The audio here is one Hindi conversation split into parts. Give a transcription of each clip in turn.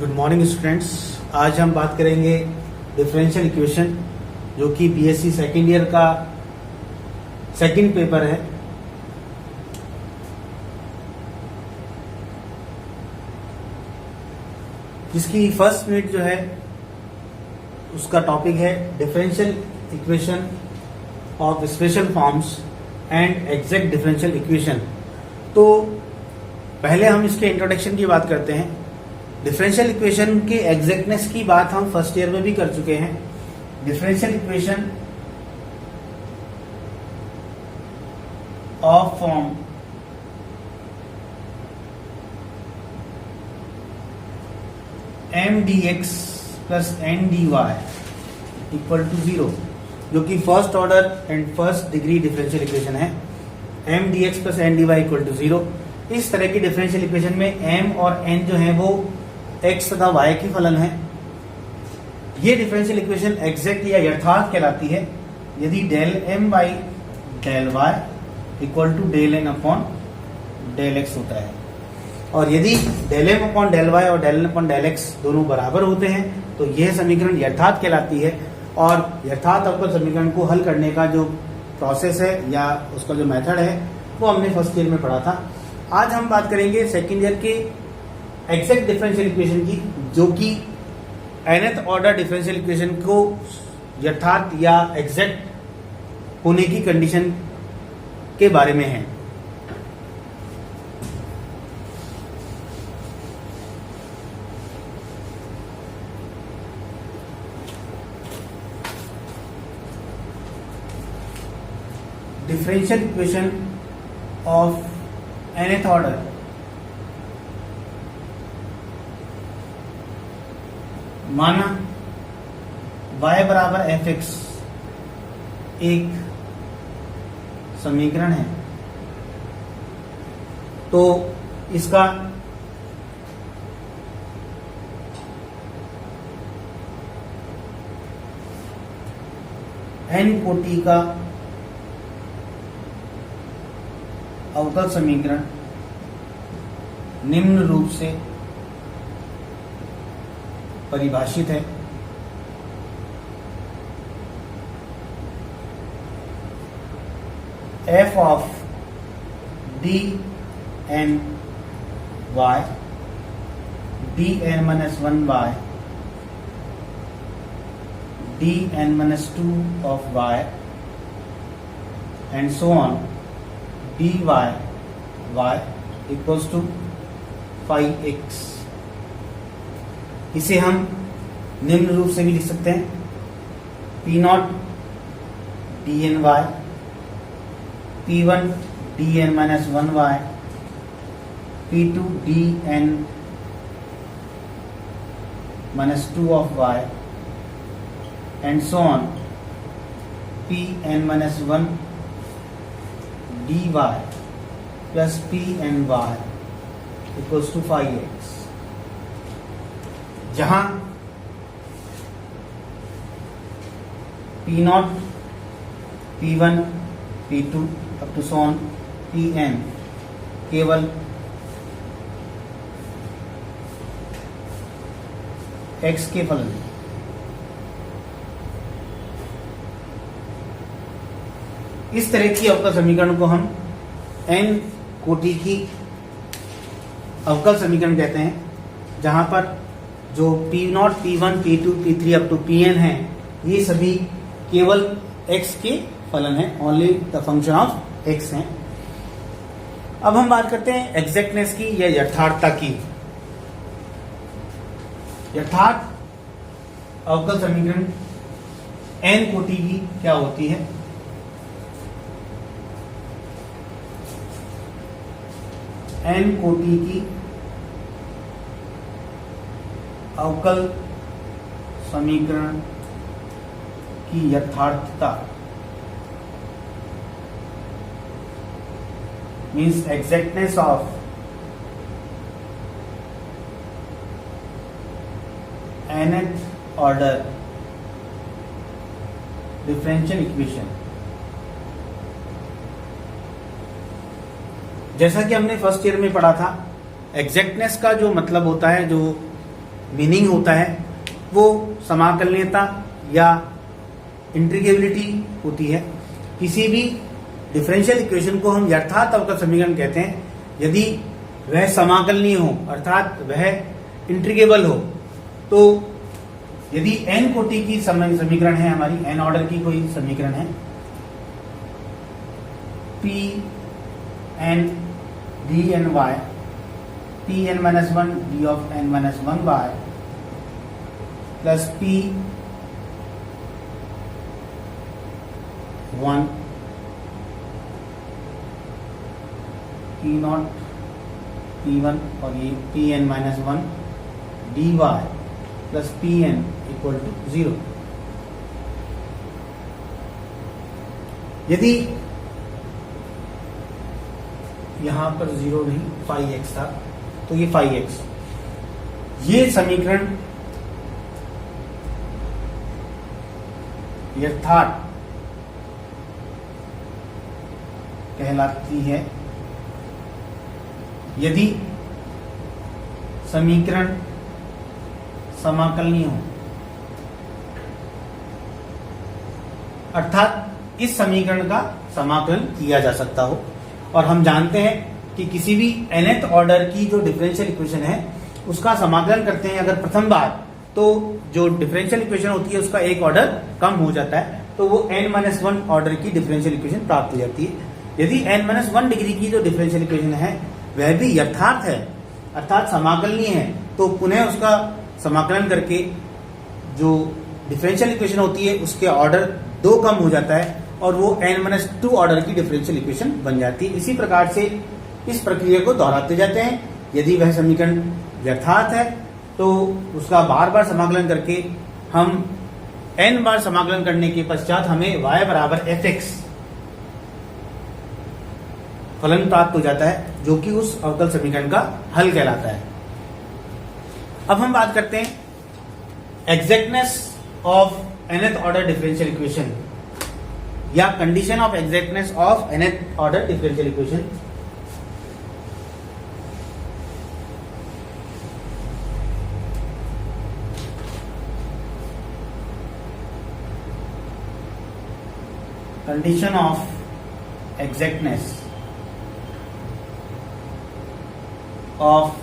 Good morning students. आज हम बात करेंगे डिफरेंशियल इक्वेशन, जो कि बीएससी सेकेंड ईयर का सेकंड पेपर है। जिसकी फर्स्ट यूनिट जो है उसका टॉपिक है differential equation of special forms and exact differential equation. तो पहले हम इसके इंट्रोडक्शन की बात करते हैं। डिफरेंशियल इक्वेशन के एग्जैक्टनेस की बात हम फर्स्ट ईयर में भी कर चुके हैं। Differential equation of form m d x plus n d y equal to 0, जो कि first order and first degree differential equation है। M d x plus n d y equal to 0। इस तरह की डिफरेंशियल इक्वेशन में एम और एन जो है वो एक्स तथा वाई की फलन है। ये डिफरेंशियल इक्वेशन एग्जैक्ट या यथार्थ कहलाती है यदि del m by del y equal to del n upon del x होता है, और यदि del m upon del y और del n upon del x दोनों बराबर होते हैं तो यह समीकरण यथार्थ कहलाती है। और यथार्थ अवकल समीकरण को हल करने का जो प्रोसेस है या उसका जो मेथड है वो हमने फर्स्ट ईयर में पढ़ा था। आज हम बात करेंगे सेकेंड ईयर के एग्जैक्ट डिफरेंशियल इक्वेशन की, जो कि nth ऑर्डर डिफरेंशियल इक्वेशन को यथार्थ या एग्जैक्ट होने की कंडीशन के बारे में है। Differential equation of nth order माना y बराबर एफ एक्स एक समीकरण है, तो इसका n कोटि का अवकल समीकरण निम्न रूप से परिभाषित है। F of D N Y D N minus 1 Y D N minus 2 of Y and so on D Y Y equals to 5x। इसे हम निम्न रूप से भी लिख सकते हैं। P not D N Y P one D N minus 1 Y P two D N minus 2 of Y and so on P N minus 1 D Y plus P N Y equals to 5x, जहां P not P one P two up to सोन पी एन केवल एक्स के फलन है। इस तरह की अवकल समीकरण को हम n कोटि की अवकल समीकरण कहते हैं, जहां पर जो P0, P1, P2, P3 up to Pn है, ये सभी केवल x के फलन है, only the function of x है। अब हम बात करते हैं एग्जैक्टनेस की या यथार्थता की। यथार्थ अवकल समीकरण n कोटि की क्या होती है? n कोटि की अवकल समीकरण की यथार्थता means exactness of nth order differential equation. जैसा कि हमने फर्स्ट ईयर में पढ़ा था, एग्जैक्टनेस का जो मतलब होता है, जो मीनिंग होता है वो समाकलनीयता या इंटीग्रेबिलिटी होती है। किसी भी डिफरेंशियल इक्वेशन को हम यथार्थ अवकल समीकरण कहते हैं यदि वह समाकलनीय हो अर्थात वह इंटीग्रेबल हो। तो यदि n कोटि की समीकरण है, हमारी n ऑर्डर की कोई समीकरण है, p n d n y p n minus 1 d of n minus 1 y plus p 1 p नॉट p1 और ये p n minus 1 dy plus P N equal to 0। यदि यहां पर 0 नहीं फाई एक्स था तो ये फाई एक्स, ये समीकरण यथार्थ कहलाती है यदि समीकरण समाकलनीय हो, अर्थात इस समीकरण का समाकलन किया जा सकता हो। और हम जानते हैं कि किसी भी nth ऑर्डर की जो डिफरेंशियल इक्वेशन है उसका समाकलन करते हैं अगर प्रथम बार, तो जो डिफरेंशियल इक्वेशन होती है उसका एक ऑर्डर कम हो जाता है, तो वो n-1 ऑर्डर की डिफरेंशियल इक्वेशन प्राप्त हो जाती है। यदि n-1 डिग्री की जो डिफरेंशियल इक्वेशन है वह भी यथार्थ है अर्थात समाकलनीय है, तो पुनः उसका समाकलन करके जो डिफरेंशियल इक्वेशन होती है उसके ऑर्डर 2 कम हो जाता है और वो n-2 ऑर्डर की डिफरेंशियल इक्वेशन बन जाती है। इसी प्रकार से इस प्रक्रिया को दोहराते जाते हैं। यदि वह समीकरण यथार्थ है तो उसका बार बार समाकलन करके हम n बार समाकलन करने के पश्चात हमें y बराबर fx फलन प्राप्त हो जाता है जो कि उस अवकल समीकरण का हल कहलाता है। अब हम बात करते हैं exactness of nth order differential equation या condition of exactness of nth order differential equation. Condition of exactness of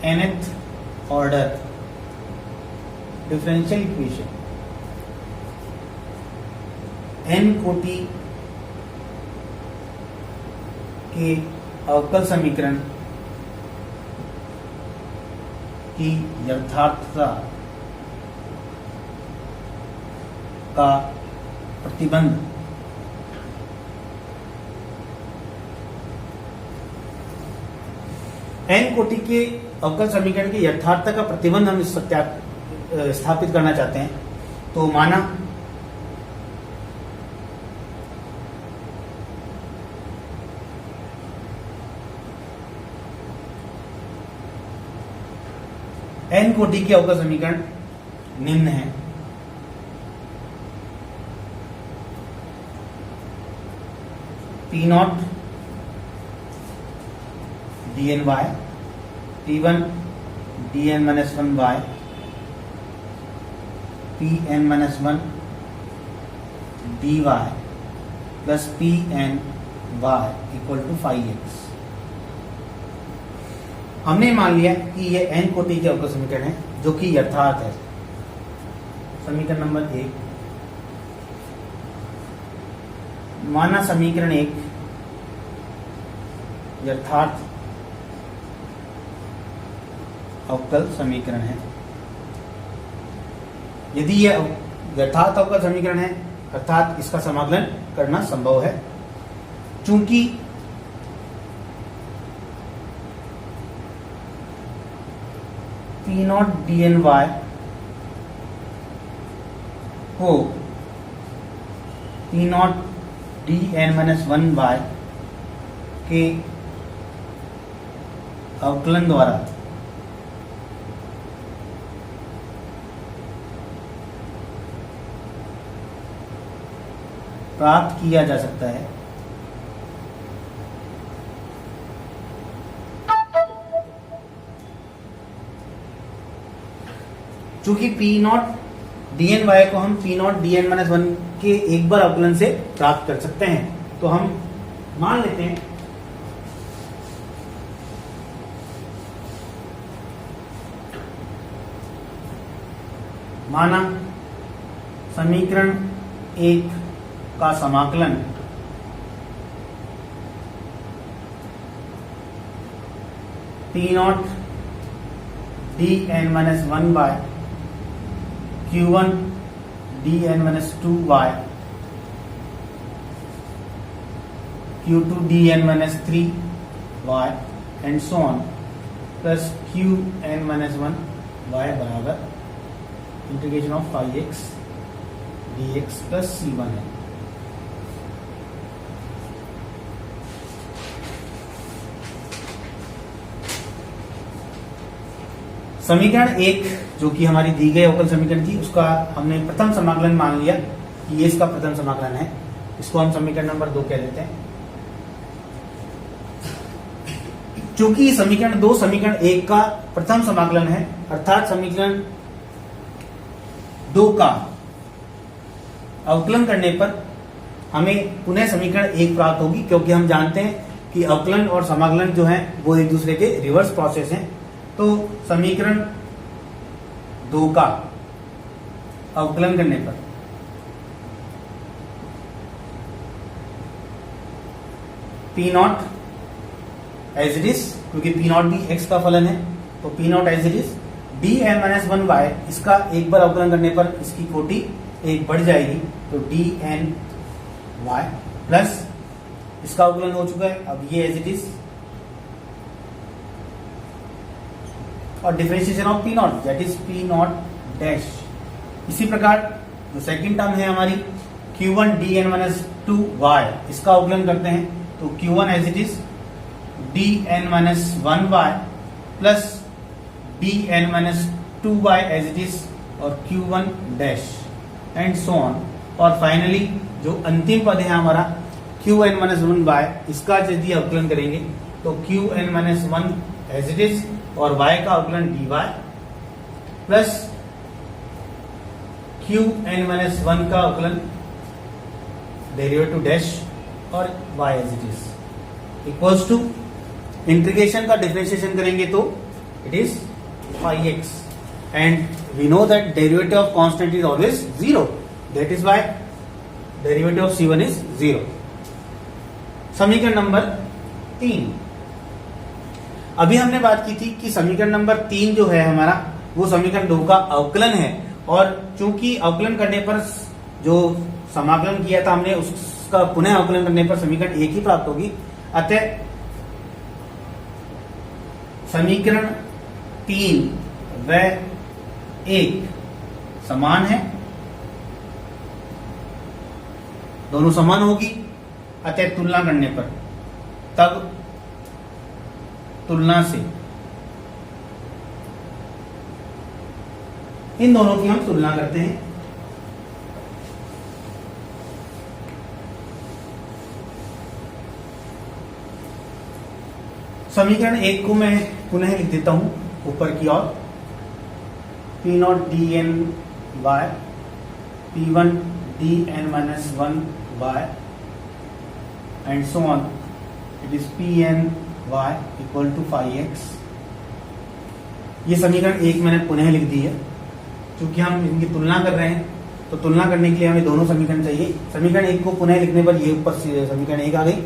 nth order differential equation. n कोटि के अवकल समीकरण की यथार्थता का प्रतिबंध n कोटि के अवकल समीकरण की यथार्थता का प्रतिबंध हम स्थापित करना चाहते हैं। तो माना n कोटि के अवकल समीकरण निम्न है। P not D N Y P1 dn-1y Pn-1 dy plus Pny equal to phi x. हमने मान लिया कि ये n कोटि के अवकल समीकरण है जो कि यथार्थ है। समीकरण नंबर 1, माना समीकरण 1 यथार्थ अवकल समीकरण है। यदि यह यथार्थ अवकल समीकरण है अर्थात इसका समाकलन करना संभव है। चूंकि P0 dny को P0 dn-1y के अवकलन द्वारा प्राप्त किया जा सकता है। चूंकि P not D N Y को हम P not D N minus one के एक बार अवकलन से प्राप्त कर सकते हैं, तो हम मान लेते हैं माना समीकरण एक का समाकलन P not D N minus one by Q1 dn minus 2y Q2 dn minus 3y and so on plus Qn minus 1 y बराबर integration of phi x dx plus C1 है। समीकरण एक जो कि हमारी दी गई अवकल समीकरण थी उसका हमने प्रथम समाकलन मान लिया कि ये इसका प्रथम समाकलन है, इसको हम समीकरण नंबर 2 कह देते हैं। चूंकि समीकरण 2 समीकरण 1 का प्रथम समाकलन है, अर्थात समीकरण 2 का अवकलन करने पर हमें पुनः समीकरण 1 प्राप्त होगी, क्योंकि हम जानते हैं कि अवकलन और समाकलन जो है वो एक दूसरे के रिवर्स प्रोसेस हैं। तो समीकरण 2 का अवकलन करने पर P not as it is, क्योंकि पी नॉट भी एक्स का फलन है, तो P not as it is D N minus one Y, इसका एक बार अवकलन करने पर इसकी कोटि एक बढ़ जाएगी, तो डी एन वाई प्लस इसका अवकलन हो चुका है, अब ये एज इट इज और differentiation of P not that is P not dash. इसी प्रकार जो सेकंड टर्म है हमारी Q1 dn माइनस 2y, इसका अवकलन करते हैं तो Q1 as it is dn minus 1y plus dn minus 2y as it is और Q1 dash and so on. और फाइनली जो अंतिम पद है हमारा Qn माइनस 1y, इसका यदि अवकलन करेंगे तो Qn minus 1 as it is और y का अवकलन dy प्लस Qn माइनस 1 का अवकलन डेरिवेटिव डैश और y as it is equals to integration का डिफरेंशिएशन करेंगे तो it is phi x and we know that derivative of constant is always 0, that is why derivative of C1 is 0। समीकरण नंबर 3, अभी हमने बात की थी कि समीकरण नंबर 3 जो है हमारा वो समीकरण 2 का अवकलन है, और चूंकि अवकलन करने पर जो समाकलन किया था हमने उसका पुनः अवकलन करने पर समीकरण 1 ही प्राप्त होगी, अतः समीकरण 3 व 1 समान है, दोनों समान होगी, अतः तुलना करने पर तब तुलना से इन दोनों की हम तुलना करते हैं। समीकरण 1 को मैं पुनः लिख देता हूं ऊपर की ओर, P not D N by P1 dn minus 1 by and so on, it is Pn y equal to phi x। ये समीकरण 1 मैंने पुनः लिख दी है, क्योंकि हम इनकी तुलना कर रहे हैं तो तुलना करने के लिए हमें दोनों समीकरण चाहिए। समीकरण 1 को पुनः लिखने पर ये ऊपर समीकरण 1 आ गई।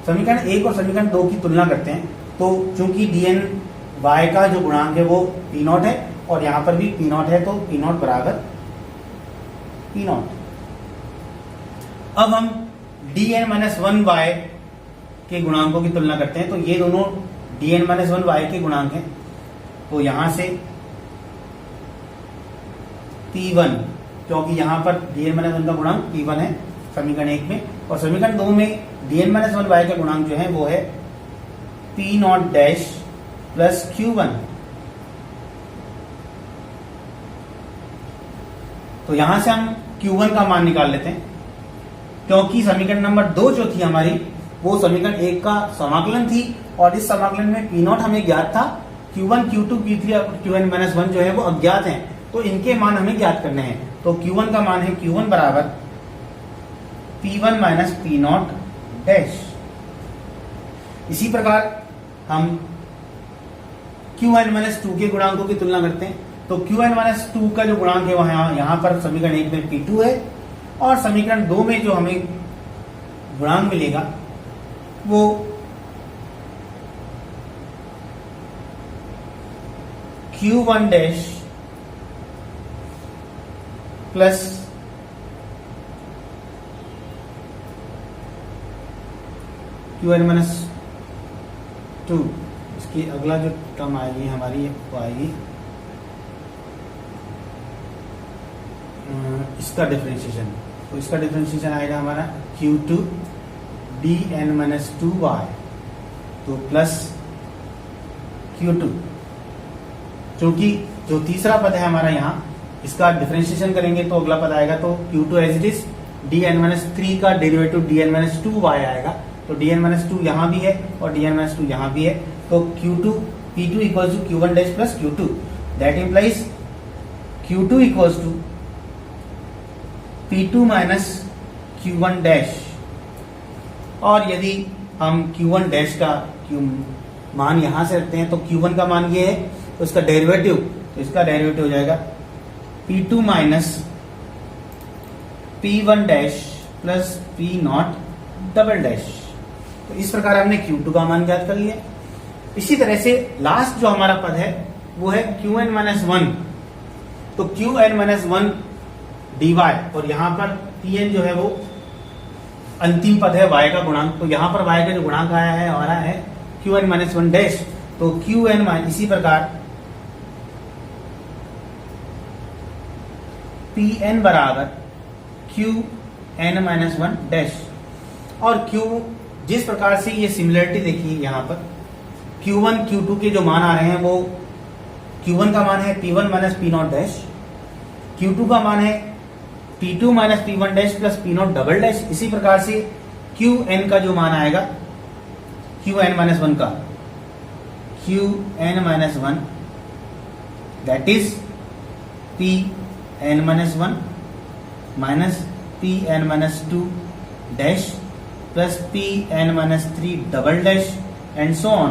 समीकरण 1 और समीकरण 2 की तुलना करते हैं तो चूंकि dn y का जो गुणांक है वो p नॉट है और यहाँ पर भी p नॉट है, तो p नॉट बराबर p नॉट। अब हम dn माइनस 1y के गुणांकों की तुलना करते हैं, तो ये दोनों dn माइनस 1y के गुणांक हैं, तो यहां से P1, क्योंकि यहां पर dn माइनस 1 का गुणांक P1 है समीकरण 1 में, और समीकरण 2 में dn माइनस 1y का गुणांक जो है वो है P not dash plus Q1। तो यहां से हम Q1 का मान निकाल लेते हैं, क्योंकि समीकरण नंबर 2 जो थी हमारी वो समीकरण 1 का समाकलन थी, और इस समाकलन में P नॉट हमें ज्ञात था, Q1 Q2 Q3 और Qn माइनस 1 जो है वो अज्ञात हैं। तो इनके मान हमें ज्ञात करने हैं। तो Q1 का मान है Q1 बराबर P1 माइनस P0 डैश। इसी प्रकार हम Qn-2 के गुणांकों की तुलना करते हैं। तो Qn-2 का जो गुणांक है वह यहाँ पर समीकरण 1 में P2 है, और समीकरण 2 में जो हमें गुणांक मिलेगा वो Q1 डैश प्लस Qn-2, इसकी अगला जो टर्म आएगी हमारी वो आएगी इसका डिफरेंशिएशन। तो इसका डिफरेंशिएशन आएगा हमारा Q2 dn-2y तो प्लस Q2, क्योंकि जो तीसरा पद है हमारा यहाँ इसका डिफरेंशिएशन करेंगे तो अगला पद आएगा तो Q2 as it is dn-3 का डेरिवेटिव dn-2y आएगा। तो dn-2 यहाँ भी है और dn-2 यहाँ भी है। तो Q2 P2 equals to Q1 dash plus Q2, that implies Q2 equals to P2 minus Q1 dash. और यदि हम Q1 डैश का मान यहां से रखते हैं तो Q1 का मान ये है, तो इसका डेरिवेटिव, तो इसका डेरिवेटिव हो जाएगा P2 minus P1 dash plus P0 double dash. तो इस प्रकार हमने Q2 का मान ज्ञात कर लिया। इसी तरह से लास्ट जो हमारा पद है वो है Qn-1। तो Qn-1 dy, और यहां पर Pn जो है वो अंतिम पद है y का गुणांक। तो यहां पर y का जो गुणांक आया है हमारा है Qn-1 डैश। तो Qn इसी प्रकार Pn बराबर Qn-1 डैश। और Q जिस प्रकार से ये सिमिलरिटी देखिए यहाँ पर Q1 Q2 के जो मान आ रहे हैं वो Q1 का मान है P1 minus P0 dash, Q2 का मान है P2 minus P1 dash plus P0 double dash. इसी प्रकार से Qn का जो मान आएगा Qn-1 का Qn-1 that is Pn-1 minus Pn-2 dash plus Pn-3 double dash and so on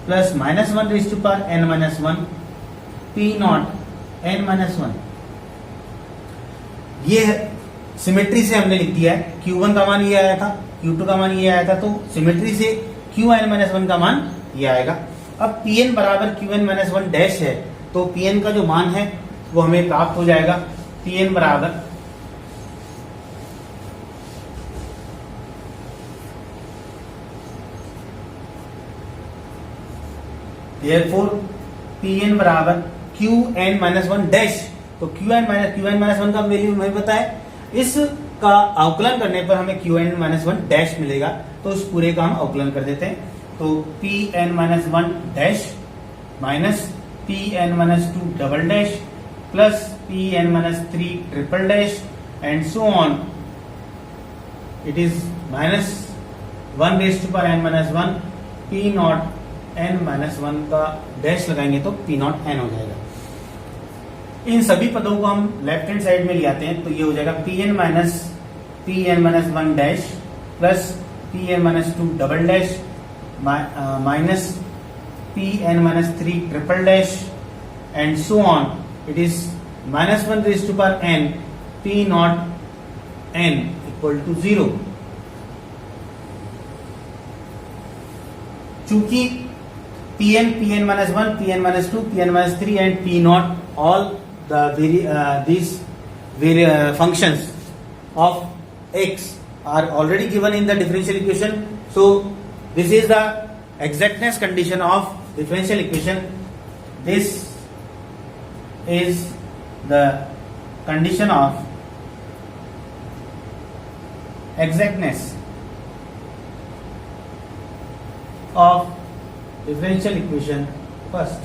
plus -1 raise to power n-1 P0 n-1। ये सिमेट्री से हमने लिख दिया है। Q1 का मान ये आया था, Q2 का मान ये आया था, तो सिमेट्री से Qn-1 का मान ये आएगा। अब Pn बराबर Qn-1 डैश है, तो Pn का जो मान है वो हमें प्राप्त हो जाएगा। Pn बराबर Therefore Pn बराबर Qn-1 डैश। तो Qn-1 का वैल्यू हमें पता है, इसका अवकलन करने पर हमें Qn-1 डैश मिलेगा। तो इस पूरे का हम अवकलन कर देते हैं। तो Pn-1 dash minus Pn-2 double dash plus Pn-3 triple dash and so on, it is -1 raise to power n-1 P0 n-1 का डैश लगाएंगे तो P0 n हो जाएगा। इन सभी पदों को हम लेफ्ट हैंड साइड में ले आते हैं तो ये हो जाएगा Pn-1 dash plus Pn-2 double dash minus Pn-3 triple dash and so on, it is -1 raise to power n P0 n equal to 0। चूंकि Pn, Pn-1, Pn-2, Pn-3 and P0 all these functions of x are already given in the differential equation. So this is the exactness condition of differential equation. This is the condition of exactness of differential equation first.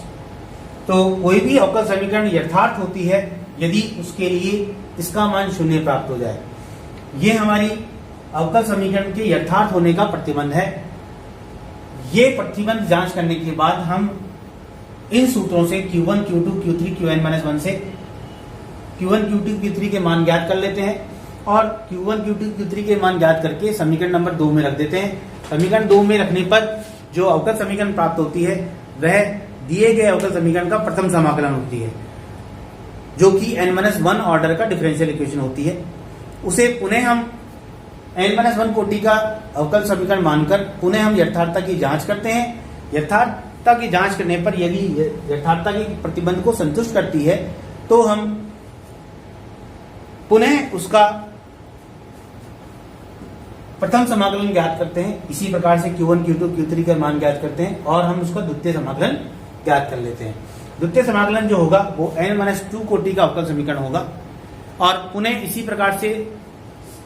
तो कोई भी अवकल समीकरण यथार्थ होती है यदि उसके लिए इसका मान 0 प्राप्त हो जाए। ये हमारी अवकल समीकरण के यथार्थ होने का प्रतिबंध है। ये प्रतिबंध जांच करने के बाद हम इन सूत्रों से Q1, Q2, Q3, Qn-1 से Q1 Q2 Q3 के मान ज्ञात कर लेते हैं और Q1 Q2 Q3 के मान ज्ञात करके समीकरण नंबर 2 में रख देते हैं। समीकरण 2 में रखने पर जो अवकल समीकरण प्राप्त होती है वह दिए गए अवकल समीकरण का प्रथम समाकलन होती है, जो कि n-1 ऑर्डर का डिफरेंशियल इक्वेशन होती है। उसे पुनः हम n-1 कोटि का अवकल समीकरण मानकर पुनः हम यथार्थता की जांच करते हैं। यथार्थता की जांच करने पर यदि यथार्थता की प्रतिबंध को संतुष्ट करती है तो हम पुनः उसका प्रथम समाकलन ज्ञात करते हैं। इसी प्रकार से Q1 Q2 Q3 का मान ज्ञात करते हैं और हम उसका द्वितीय समाकलन ज्ञात कर लेते हैं। द्वितीय समाकलन जो होगा वो n-2 कोटि का अवकल समीकरण होगा और पुनः इसी प्रकार से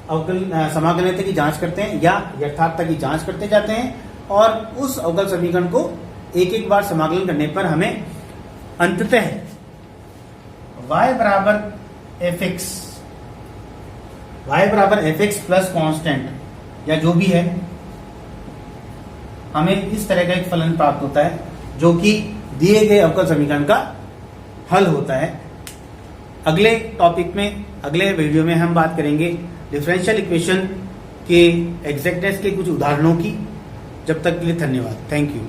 अवकल समाकलनीयता की जांच करते हैं या यथार्थता की जांच करते जाते हैं और उस अवकल समीकरण को एक एक बार समाकलन करने पर हमें अंततः y बराबर fx प्लस कांस्टेंट या जो भी है, हमें इस तरह का एक फलन प्राप्त होता है जो कि दिए गए अवकल समीकरण का हल होता है। अगले टॉपिक में, अगले वीडियो में हम बात करेंगे डिफरेंशियल इक्वेशन के एग्जैक्टनेस के कुछ उदाहरणों की। जब तक के लिए धन्यवाद। Thank you.